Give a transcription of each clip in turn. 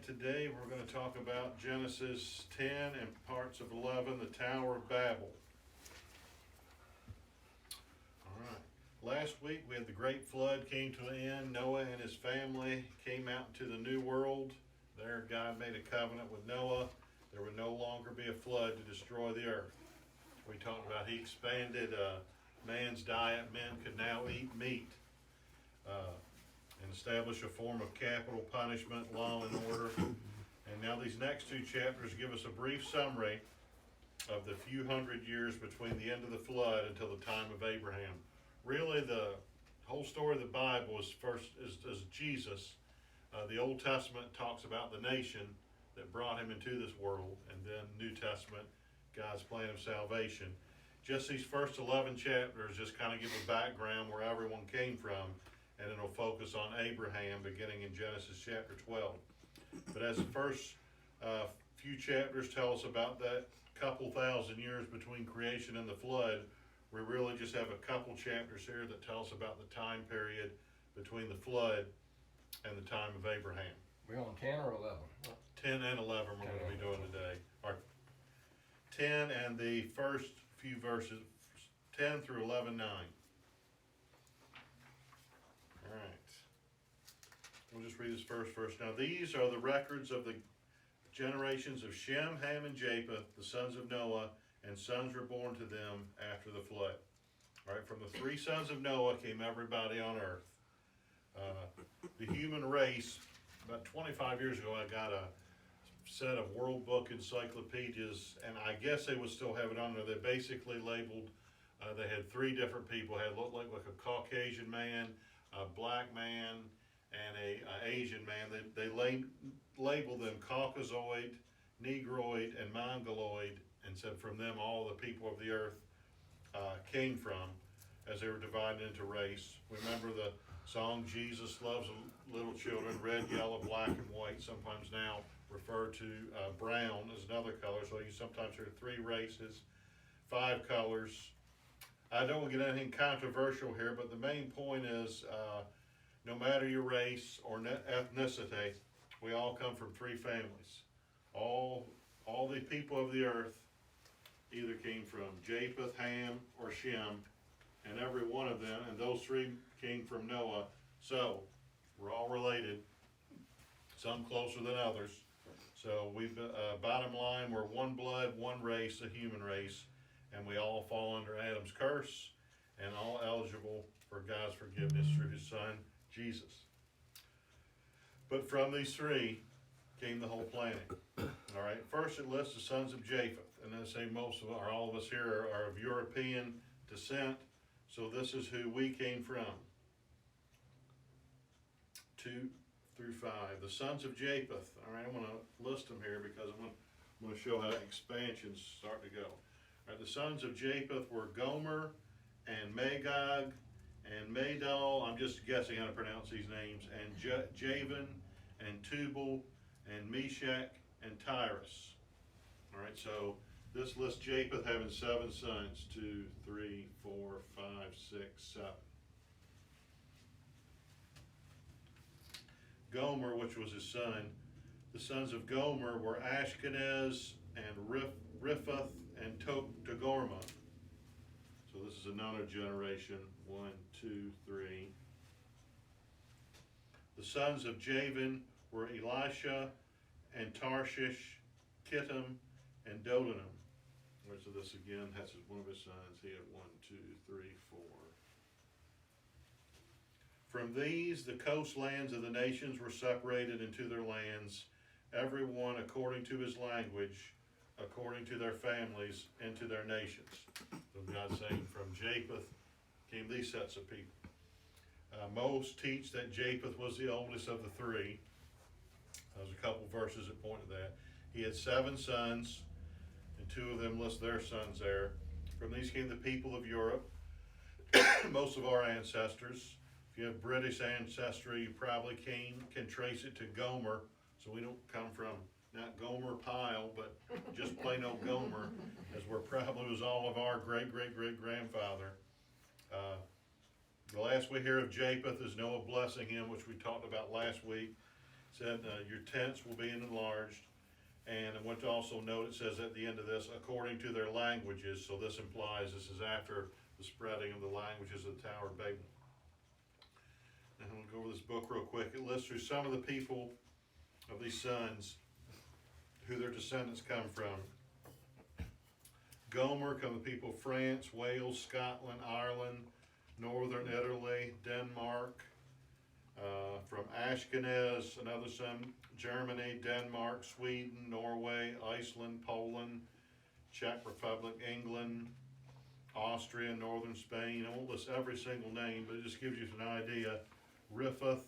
today we're going to talk about Genesis 10 and parts of 11, the Tower of Babel. All right. Last week we had the great flood came to an end. Noah and his family came out into the new world. There God made a covenant with Noah. There would no longer be a flood to destroy the earth. We talked about he expanded man's diet. Men could now eat meat. And establish a form of capital punishment, law and order. And now these next two chapters give us a brief summary of the few hundred years between the end of the flood until the time of Abraham. Really, the whole story of the Bible is Jesus. The Old Testament talks about the nation that brought him into this world, and then New Testament, God's plan of salvation. Just these first 11 chapters just kind of give a background where everyone came from, and it'll focus on Abraham beginning in Genesis chapter 12. But as the first few chapters tell us about that couple thousand years between creation and the flood, we really just have a couple chapters here that tell us about the time period between the flood and the time of Abraham. We're on 10 or 11? 10 and 11 we're going to be doing today. Or 10 and the first few verses, 10 through 11:9. All right. We'll just read this first verse. Now these are the records of the generations of Shem, Ham, and Japheth, the sons of Noah, and sons were born to them after the flood. All right, from the three sons of Noah came everybody on earth. The human race, about 25 years ago, I got a set of World Book encyclopedias, and I guess they would still have it on there. They basically labeled, they had three different people. It looked like a Caucasian man, a black man, and a Asian man. They labeled them Caucasoid, Negroid, and Mongoloid, and said from them all the people of the earth came from, as they were divided into race. Remember the song, Jesus Loves Little Children, red, yellow, black, and white, sometimes now referred to brown as another color. So you sometimes hear three races, 5 colors. I don't want to get anything controversial here, but the main point is no matter your race or ethnicity, we all come from three families. All the people of the earth either came from Japheth, Ham, or Shem, and every one of them, and those three came from Noah. So we're all related, some closer than others. So we've bottom line, we're one blood, one race, a human race, and we all fall under Adam's curse and all eligible for God's forgiveness through his son, Jesus. But from these three came the whole planet. All right, first it lists the sons of Japheth, and I say most of all of us here are of European descent, so this is who we came from. 2 through 5. The sons of Japheth. All right, I'm going to list them here because I'm going to show how expansions start to go. All right, the sons of Japheth were Gomer and Magog and Madal. I'm just guessing how to pronounce these names. And Javan and Tubal and Meshach and Tyrus. All right, so this lists Japheth having 7 sons. 2, 3, 4, 5, 6, 7. Gomer, which was his son. The sons of Gomer were Ashkenaz and Riphath and Togarmah. So this is another generation. 1, 2, 3. The sons of Javan were Elisha and Tarshish, Kittim, and Dodanim. So this again, that's one of his sons. He had 1, 2, 3, 4. From these, the coastlands of the nations were separated into their lands, every one according to his language, according to their families, and to their nations. So God's saying from Japheth came these sets of people. Most teach that Japheth was the oldest of the three. There's a couple verses that point to that. He had 7 sons, and 2 of them list their sons there. From these came the people of Europe, most of our ancestors. If you have British ancestry, you probably can trace it to Gomer. So we don't come from not Gomer Pyle, but just plain old Gomer, as where probably was all of our great-great-great-grandfather. The last we hear of Japheth is Noah blessing him, which we talked about last week. Said your tents will be enlarged. And I want to also note, it says at the end of this, according to their languages. So this implies this is after the spreading of the languages of the Tower of Babel. And I'm going to go over this book real quick. It lists through some of the people of these sons, who their descendants come from. Gomer come the people of France, Wales, Scotland, Ireland, northern Italy, Denmark. From Ashkenaz, another son, Germany, Denmark, Sweden, Norway, Iceland, Poland, Czech Republic, England, Austria, northern Spain. I won't list every single name, but it just gives you an idea. Riffath,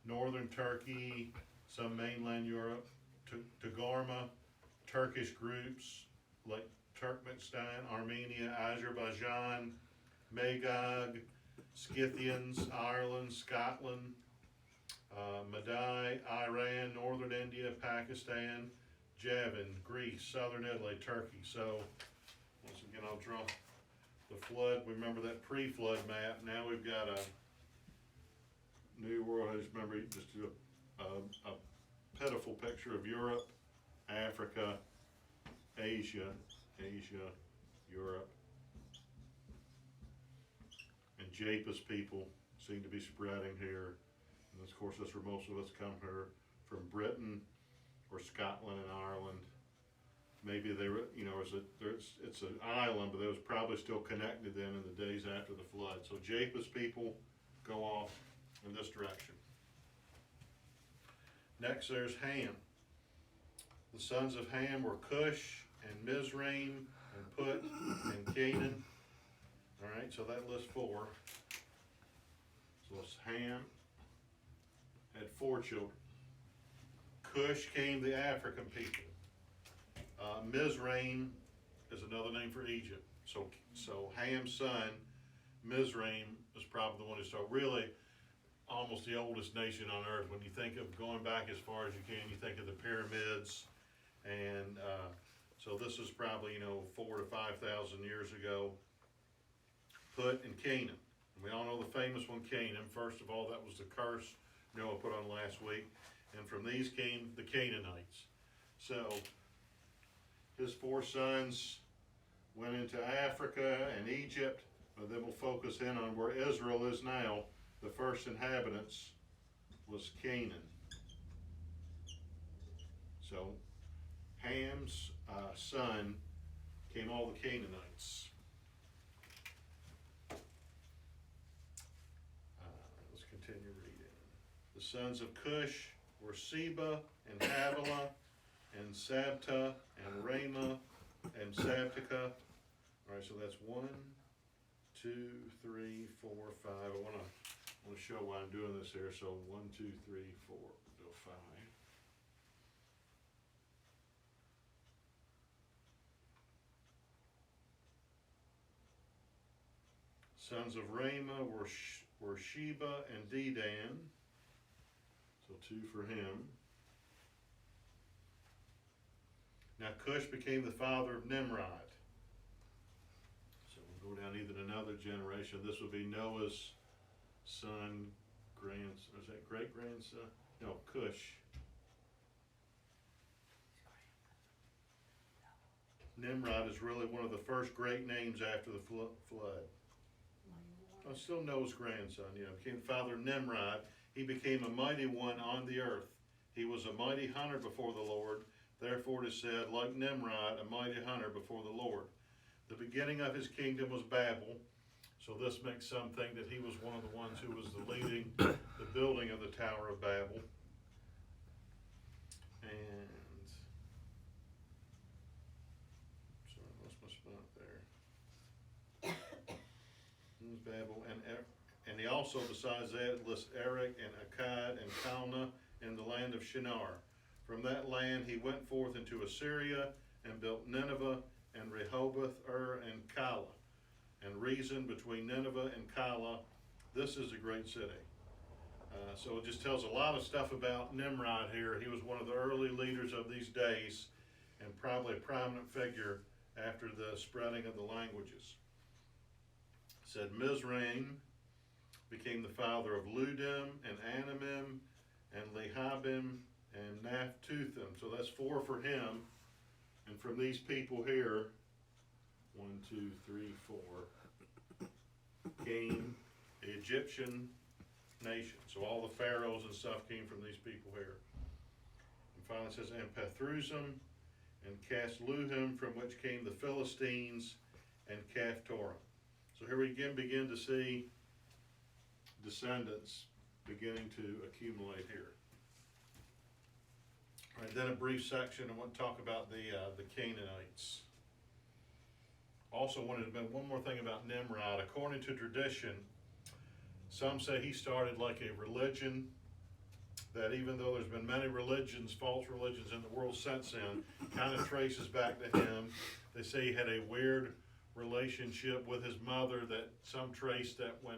northern Turkey, some mainland Europe, Togarma, Turkish groups like Turkmenistan, Armenia, Azerbaijan, Magog, Scythians, Ireland, Scotland, Madai, Iran, northern India, Pakistan, Javan, Greece, southern Italy, Turkey. So, once again, I'll draw the flood. Remember that pre-flood map. Now we've got a new world. I just remember just do a pitiful picture of Europe, Africa, Asia, Europe, and Japheth's people seem to be spreading here. And of course, that's where most of us come here from, Britain or Scotland and Ireland. Maybe they were, it's an island, but they was probably still connected then in the days after the flood. So Japheth's people go off in this direction. Next, there's Ham. The sons of Ham were Cush and Mizraim and Put and Canaan. All right, so that lists four. So it's Ham had 4 children. Cush came the African people. Mizraim is another name for Egypt. So Ham's son, Mizraim, is probably the one who started. Really, almost the oldest nation on earth. When you think of going back as far as you can, you think of the pyramids, and so this is probably 4,000 to 5,000 years ago. Put in Canaan. And we all know the famous one, Canaan. First of all, that was the curse Noah put on last week, and from these came the Canaanites. So his 4 sons went into Africa and Egypt, but then we'll focus in on where Israel is now. The first inhabitants was Canaan. So Ham's son came all the Canaanites. Let's continue reading. The sons of Cush were Seba and Havilah and Sabta and Ramah and Sabtica. All right, so that's 1, 2, 3, 4, 5. I want to show why I'm doing this here. So 1, 2, 3, 4, go 5. Sons of Ramah were Sheba and Dedan. So 2 for him. Now Cush became the father of Nimrod. So we'll go down even another generation. This would be Noah's son, grandson. Is that great grandson? No, Cush. Nimrod is really one of the first great names after the flood. Oh, still Noah's grandson. Became the father of Nimrod. He became a mighty one on the earth. He was a mighty hunter before the Lord. Therefore it is said, like Nimrod, a mighty hunter before the Lord. The beginning of his kingdom was Babel. So this makes some think that he was one of the ones who was leading the building of the Tower of Babel. And sorry, I lost my spot there. There's Babel, and he also, besides that, lists Erech and Akkad and Calneh in the land of Shinar. From that land he went forth into Assyria and built Nineveh and Rehoboth, and Calah, and reasoned between Nineveh and Calah. This is a great city. So it just tells a lot of stuff about Nimrod here. He was one of the early leaders of these days, and probably a prominent figure after the spreading of the languages. It said Mizraim became the father of Ludim and Anamim and Lehabim, and Naphtuthim. So that's 4 for him. And from these people here, 1, 2, 3, 4, came the Egyptian nation. So all the pharaohs and stuff came from these people here. And finally it says, and Pathruzim, and Casluhim, from which came the Philistines, and Caphtorah. So here we again begin to see descendants beginning to accumulate here. All right, then a brief section, I want to talk about the Canaanites. Also wanted to mention one more thing about Nimrod. According to tradition, some say he started like a religion, that even though there's been many religions, false religions in the world since then, kind of traces back to him. They say he had a weird relationship with his mother, that some trace that when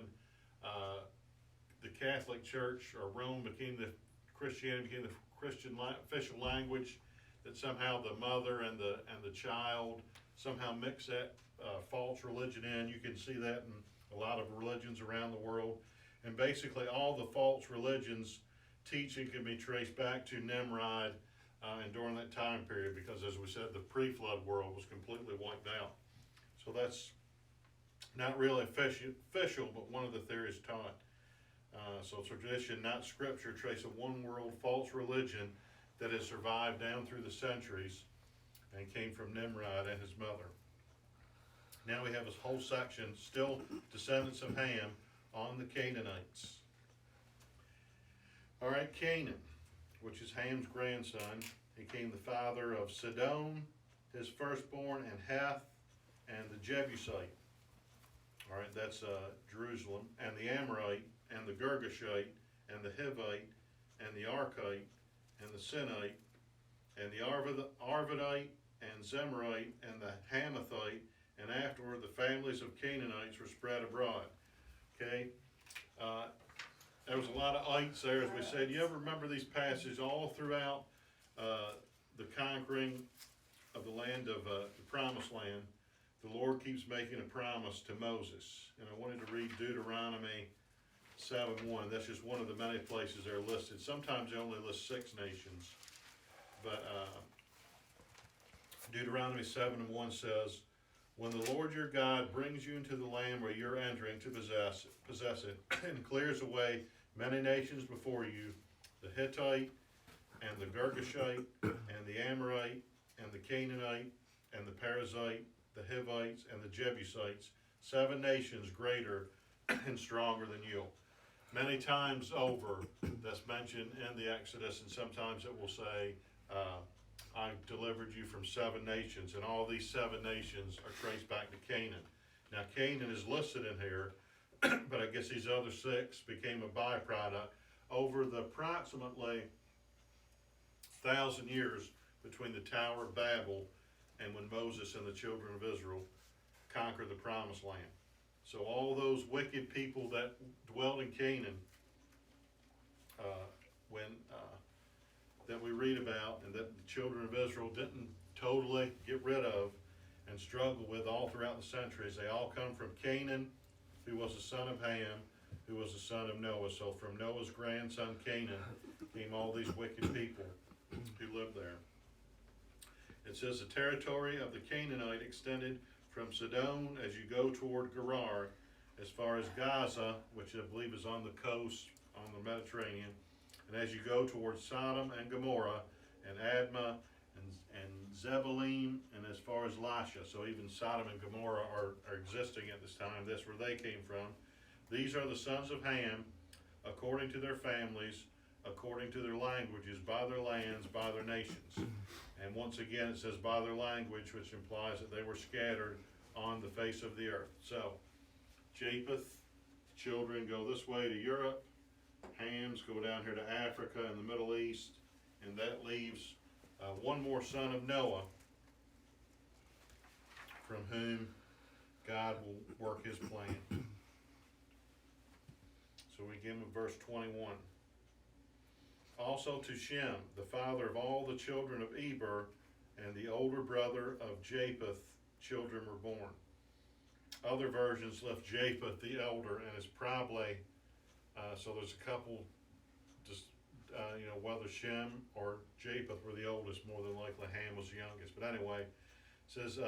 the Catholic Church or Rome became the Christianity became the Christian official language, that somehow the mother and the child somehow mix that false religion in. You can see that in a lot of religions around the world. And basically all the false religions teaching can be traced back to Nimrod and during that time period, because as we said, the pre-flood world was completely wiped out. So that's not really official, but one of the theories taught. So tradition, not scripture, trace a one world false religion that has survived down through the centuries and came from Nimrod and his mother. Now we have this whole section, still descendants of Ham, on the Canaanites. All right, Canaan, which is Ham's grandson, he became the father of Sidon, his firstborn, and Heth, and the Jebusite. All right, that's Jerusalem, and the Amorite, and the Girgashite, and the Hivite, and the Arkite, and the Sinite, and the Arvadite, and Zemarite, and the Hamathite, and afterward the families of Canaanites were spread abroad. Okay, there was a lot of ites there, as we said. You ever remember these passages all throughout the conquering of the land of the promised land? The Lord keeps making a promise to Moses. And I wanted to read Deuteronomy 7:1. That's just one of the many places they're listed. Sometimes they only list 6 nations. But Deuteronomy 7:1 says, when the Lord your God brings you into the land where you're entering to possess it, and clears away many nations before you, the Hittite, and the Girgashite, and the Amorite, and the Canaanite, and the Perizzite, the Hivites, and the Jebusites, 7 nations greater and stronger than you. Many times over, that's mentioned in the Exodus, and sometimes it will say, I delivered you from 7 nations, and all these 7 nations are traced back to Canaan. Now, Canaan is listed in here, but I guess these other 6 became a byproduct over the approximately 1,000 years between the Tower of Babel and when Moses and the children of Israel conquered the Promised Land. So all those wicked people that dwelled in Canaan, that we read about, and that the children of Israel didn't totally get rid of and struggle with all throughout the centuries, they all come from Canaan, who was the son of Ham, who was the son of Noah. So from Noah's grandson Canaan came all these wicked people who lived there. It says the territory of the Canaanite extended from Sidon as you go toward Gerar, as far as Gaza, which I believe is on the coast on the Mediterranean, and as you go towards Sodom and Gomorrah, and Admah, and Zebolim, and as far as Lasha. So even Sodom and Gomorrah are existing at this time. That's where they came from. These are the sons of Ham, according to their families, according to their languages, by their lands, by their nations. And once again it says by their language, which implies that they were scattered on the face of the earth. So Japheth, children go this way to Europe, Ham's go down here to Africa and the Middle East, and that leaves one more son of Noah, from whom God will work his plan. So we give him verse 21. Also to Shem, the father of all the children of Eber, and the older brother of Japheth, children were born. Other versions left Japheth the elder, and it's probably, so there's a couple just whether Shem or Japheth were the oldest. More than likely Ham was the youngest. But anyway, it says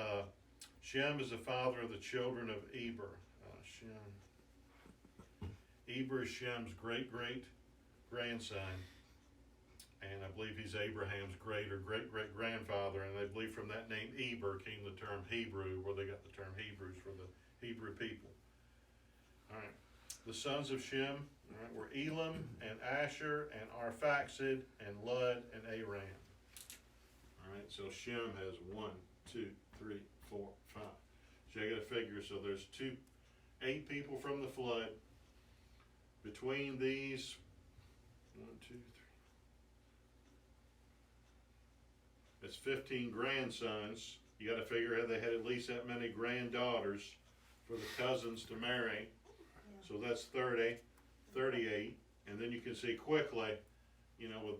Shem is the father of the children of Eber. Shem. Eber is Shem's great-great-grandson. And I believe he's Abraham's great or great-great-grandfather. And they believe from that name Eber came the term Hebrew, where they got the term Hebrews for the Hebrew people. All right. The sons of Shem, all right, were Elam and Asher and Arphaxad and Lud and Aram. All right, so Shem has 1, 2, 3, 4, 5. So you got to figure, so there's 8 people from the flood. Between these, 1, 2, 3. It's 15 grandsons. You got to figure out they had at least that many granddaughters for the cousins to marry. So that's 30, 38, and then you can see quickly,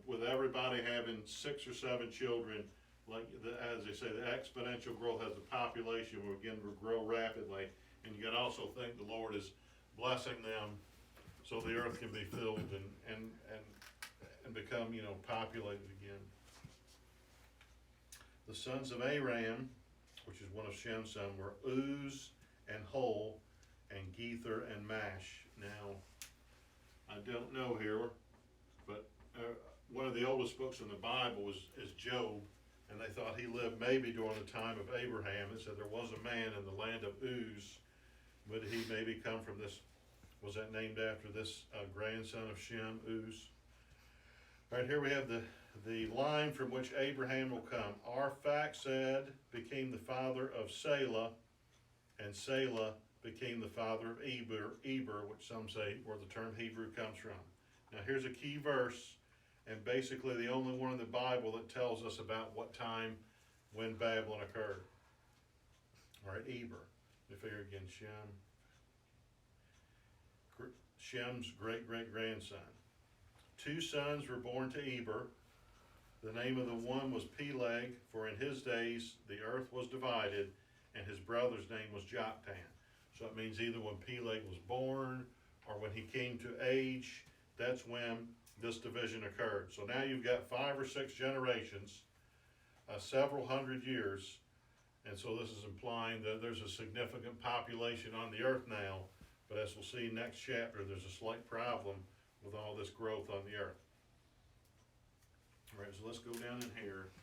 with everybody having 6 or 7 children, as they say, the exponential growth as the population will begin to grow rapidly, and you can also think the Lord is blessing them so the earth can be filled and become, populated again. The sons of Aram, which is one of Shem's sons, were Uz and Hul, and Gether and Mash. Now, I don't know here, but one of the oldest books in the Bible is Job, and they thought he lived maybe during the time of Abraham. It said there was a man in the land of Uz. Would he maybe come from this? Was that named after this grandson of Shem, Uz? All right, here we have the line from which Abraham will come. Arphaxad became the father of Selah, and Selah became the father of Eber, which some say where the term Hebrew comes from. Now here's a key verse, and basically the only one in the Bible that tells us about what time when Babylon occurred. All right, Eber. Let me figure again, Shem's great-great-grandson. 2 sons were born to Eber. The name of the one was Peleg, for in his days the earth was divided, and his brother's name was Joktan. So it means either when Peleg was born or when he came to age, that's when this division occurred. So now you've got 5 or 6 generations, several hundred years, and so this is implying that there's a significant population on the earth now, but as we'll see next chapter, there's a slight problem with all this growth on the earth. All right, so let's go down in here.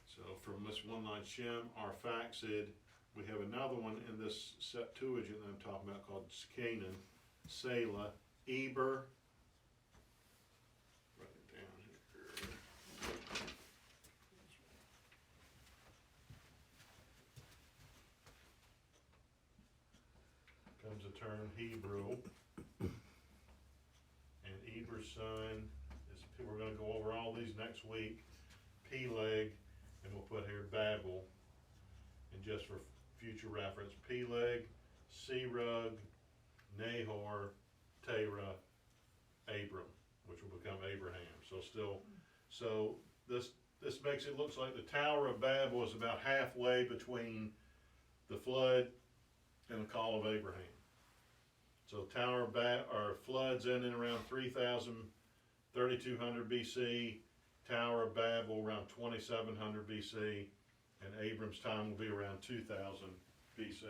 So from this one line, Shem, Arphaxad, we have another one in this Septuagint that I'm talking about called Canaan, Selah, Eber. Write it down here. Comes the term Hebrew. And Eber's son is, we're going to go over all these next week. Peleg, and we'll put here Babel. And just for future reference, Peleg, Serug, Nahor, Terah, Abram, which will become Abraham. So this makes it look like the Tower of Babel is about halfway between the flood and the call of Abraham. So Tower of floods ending around 3200 BC, Tower of Babel around 2700 BC, and Abram's time will be around 2000 BC.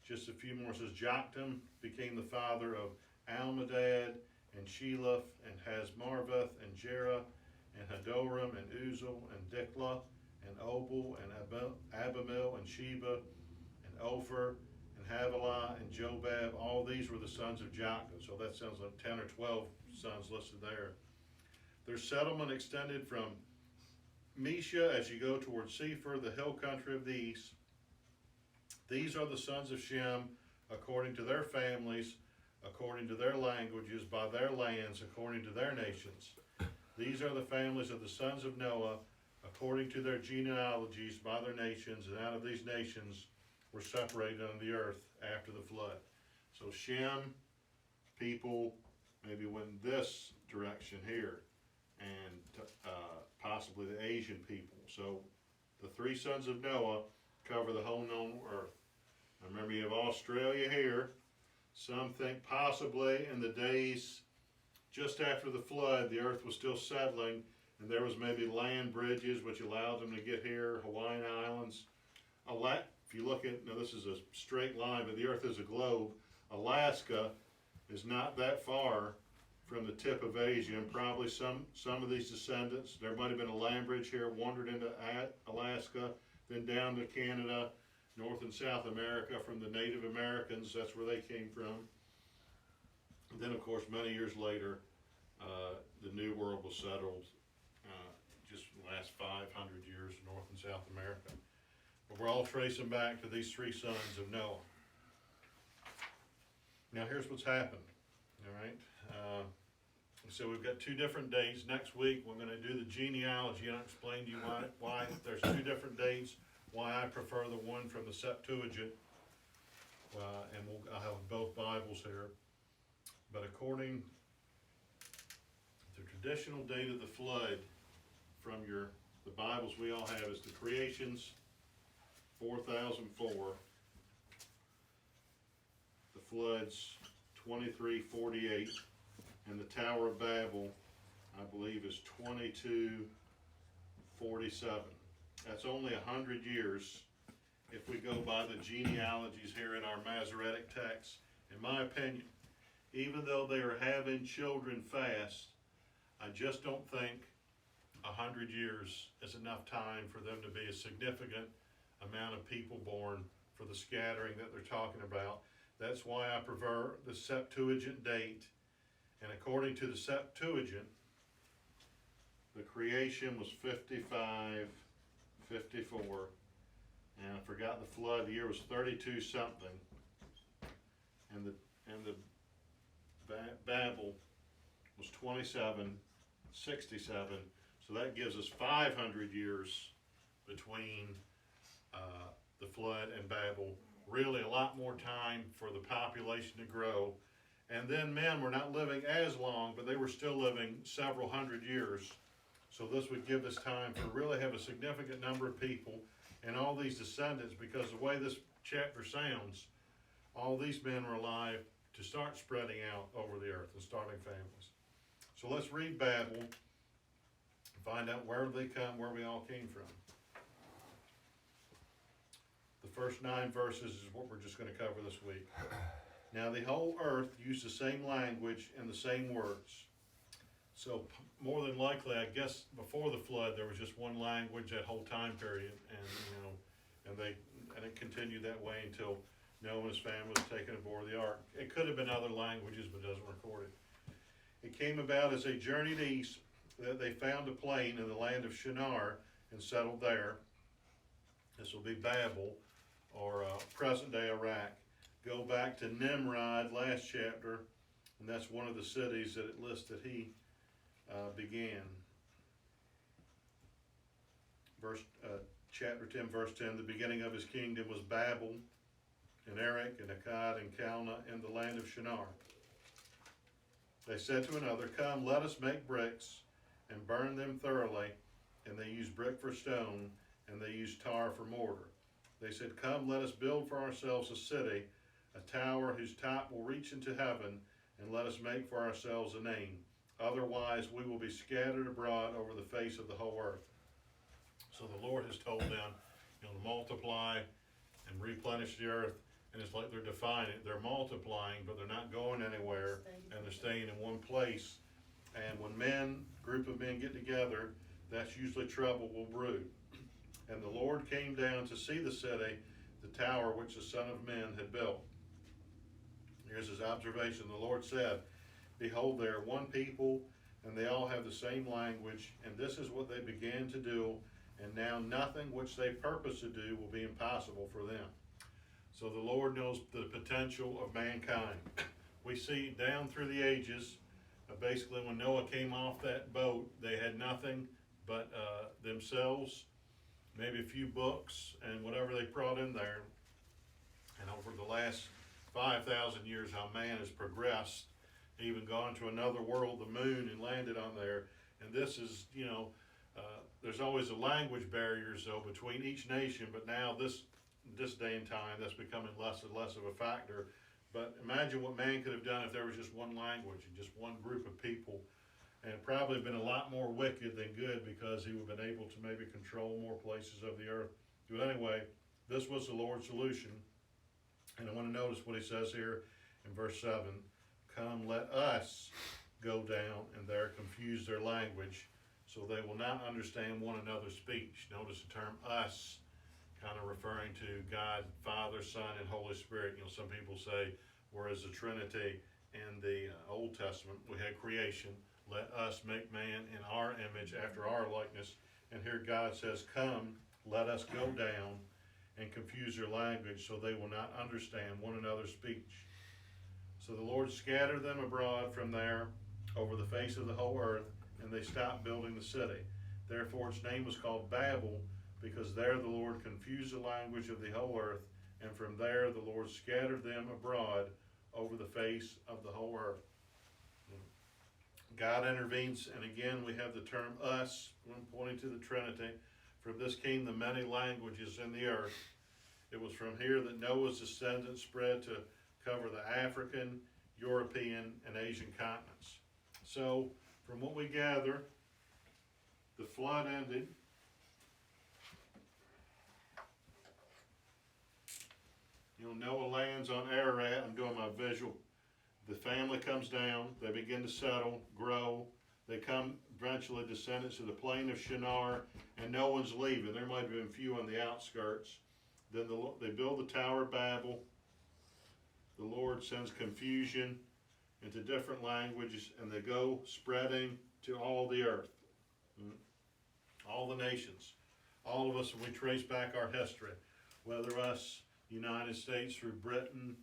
Just a few more. It says Joktan became the father of Almadad and Sheleph and Hazmarveth and Jerah and Hadoram and Uzal and Diklah and Obal and Abimel and Sheba and Ophir and Havilah and Jobab. All these were the sons of Joktan. So that sounds like 10 or 12 sons listed there. Their settlement extended from Mesha as you go towards Sephir, the hill country of the east. These are the sons of Shem according to their families, according to their languages, by their lands, according to their nations. These are the families of the sons of Noah, according to their genealogies, by their nations, and out of these nations were separated on the earth after the flood. So Shem people maybe went in this direction here, and possibly the Asian people. So the 3 sons of Noah cover the whole known earth. I remember you have Australia here. Some think possibly in the days just after the flood, the earth was still settling, and there was maybe land bridges which allowed them to get here, Hawaiian Islands. If you look at, now this is a straight line, but the earth is a globe. Alaska is not that far from the tip of Asia, and probably some of these descendants, there might have been a land bridge here, wandered into Alaska, then down to Canada, North and South America from the Native Americans, that's where they came from. And then, of course, many years later, the New World was settled, just the last 500 years, North and South America. But we're all tracing back to these three sons of Noah. Now, here's what's happened, all right? So we've got two different dates. Next week, we're going to do the genealogy, and I'll explain to you why there's two different dates, why I prefer the one from the Septuagint, and I'll have both Bibles here. But according to the traditional date of the flood from the Bibles we all have is the creations 4004, the floods 2348, and the Tower of Babel, I believe, is 2247. That's only 100 years if we go by the genealogies here in our Masoretic text. In my opinion, even though they are having children fast, I just don't think 100 years is enough time for them to be a significant amount of people born for the scattering that they're talking about. That's why I prefer the Septuagint date. And according to the Septuagint, the creation was 5554, and I forgot the flood. The year was 32 something, and the Babel was 2767. So that gives us 500 years between the flood and Babel. Really a lot more time for the population to grow. And then men were not living as long, but they were still living several hundred years. So this would give us time to really have a significant number of people and all these descendants, because the way this chapter sounds, all these men were alive to start spreading out over the earth and starting families. So let's read Babel and find out where they come, where we all came from. The first 9 verses is what we're just going to cover this week. Now the whole earth used the same language and the same words. So more than likely, I guess before the flood, there was just one language that whole time period, and it continued that way until Noah and his family was taken aboard the ark. It could have been other languages, but it doesn't record it. It came about as they journeyed east that they found a plain in the land of Shinar and settled there. This will be Babel, or present-day Iraq. Go back to Nimrod, last chapter, and that's one of the cities that it lists that he began. Chapter 10, verse 10, the beginning of his kingdom was Babel, and Erech, and Akkad, and Calneh, in the land of Shinar. They said to another, come, let us make bricks, and burn them thoroughly. And they used brick for stone, and they used tar for mortar. They said, come, let us build for ourselves a city, a tower whose top will reach into heaven, and let us make for ourselves a name. Otherwise we will be scattered abroad over the face of the whole earth. So the Lord has told them, to multiply and replenish the earth, and it's like they're defying it. They're multiplying, but they're not going anywhere, and they're staying in one place. And when a group of men get together, that's usually trouble will brew. And the Lord came down to see the city, the tower which the Son of Man had built. Here's his observation. The Lord said, behold, they are one people, and they all have the same language, and this is what they began to do, and now nothing which they purpose to do will be impossible for them. So the Lord knows the potential of mankind. We see down through the ages, basically when Noah came off that boat, they had nothing but themselves, maybe a few books and whatever they brought in there. And over the last 5,000 years, how man has progressed, even gone to another world, the moon, and landed on there. And this is, there's always a language barrier, so between each nation, but now this this day and time, that's becoming less and less of a factor. But imagine what man could have done if there was just one language and just one group of people, and probably been a lot more wicked than good, because he would have been able to maybe control more places of the earth. But anyway, this was the Lord's solution. And I want to notice what he says here in verse 7. Come, let us go down and there confuse their language, so they will not understand one another's speech. Notice the term us, kind of referring to God, Father, Son, and Holy Spirit. You know, some people say, whereas the Trinity in the Old Testament, we had creation. Let us make man in our image, after our likeness. And here God says, come, let us go down and confuse their language, so they will not understand one another's speech. So the Lord scattered them abroad from there over the face of the whole earth, and they stopped building the city. Therefore its name was called Babel, because there the Lord confused the language of the whole earth, and from there the Lord scattered them abroad over the face of the whole earth. God intervenes, and again we have the term us, pointing to the Trinity. From this came the many languages in the earth. It was from here that Noah's descendants spread to cover the African, European, and Asian continents. So, from what we gather, the flood ended. You know, Noah lands on Ararat. I'm doing my visual. The family comes down. They begin to settle, grow. They come eventually descendants to the plain of Shinar, and no one's leaving. There might have been a few on the outskirts. Then they build the Tower of Babel. The Lord sends confusion into different languages, and they go spreading to all the earth, all the nations. All of us, when we trace back our history, whether us, United States through Britain,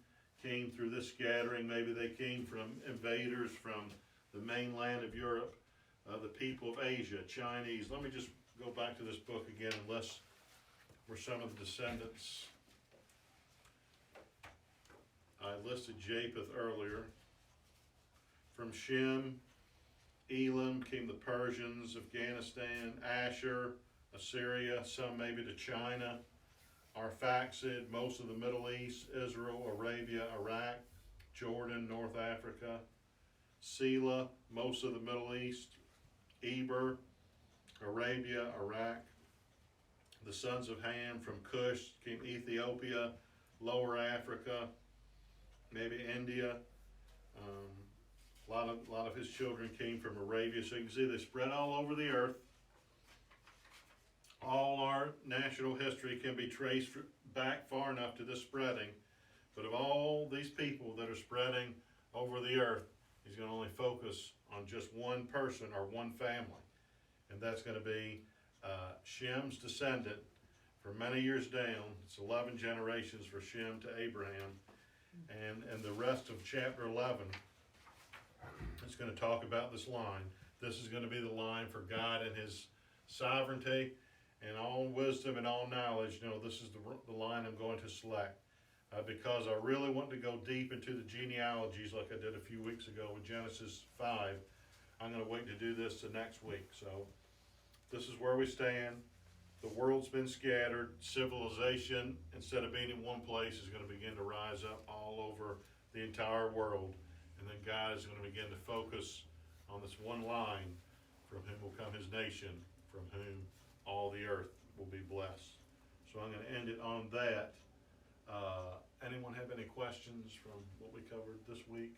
came through this scattering, maybe they came from invaders from the mainland of Europe, the people of Asia, Chinese. Let me just go back to this book again and list were some of the descendants. I listed Japheth earlier. From Shem, Elam came the Persians, Afghanistan, Asher, Assyria, some maybe to China, Arphaxad, most of the Middle East, Israel, Arabia, Iraq, Jordan, North Africa, Selah, most of the Middle East, Eber, Arabia, Iraq. The sons of Ham from Cush came Ethiopia, Lower Africa, maybe India. A lot of his children came from Arabia. So you can see they spread all over the earth. All our national history can be traced back far enough to this spreading. But of all these people that are spreading over the earth, he's going to only focus on just one person or one family. And that's going to be Shem's descendant for many years down. It's 11 generations for Shem to Abraham. And the rest of chapter 11 is going to talk about this line. This is going to be the line for God and his sovereignty and all wisdom and all knowledge. You know, this is the line I'm going to select. Because I really want to go deep into the genealogies like I did a few weeks ago with Genesis 5. I'm going to wait to do this the next week. So this is where we stand. The world's been scattered. Civilization, instead of being in one place, is going to begin to rise up all over the entire world. And then God is going to begin to focus on this one line, from whom will come his nation, from whom all the earth will be blessed. So I'm going to end it on that. Anyone have any questions from what we covered this week?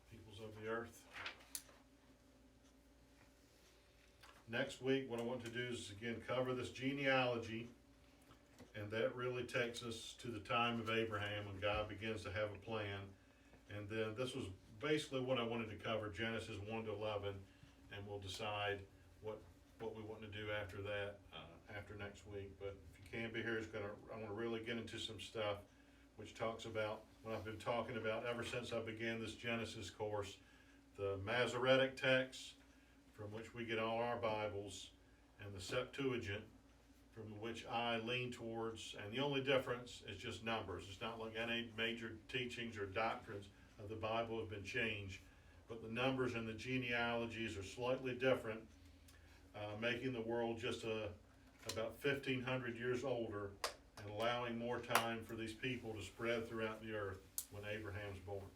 Peoples of the earth. Next week, what I want to do is again cover this genealogy, and that really takes us to the time of Abraham when God begins to have a plan. And then this was basically what I wanted to cover, Genesis 1 to 11, and we'll decide what we want to do after that, after next week. But if you can't be here, I want to really get into some stuff which talks about what I've been talking about ever since I began this Genesis course, the Masoretic text, from which we get all our Bibles, and the Septuagint, from which I lean towards. And the only difference is just numbers. It's not like any major teachings or doctrines of the Bible have been changed, but the numbers and the genealogies are slightly different, making the world just a about 1,500 years older, and allowing more time for these people to spread throughout the earth when Abraham's born.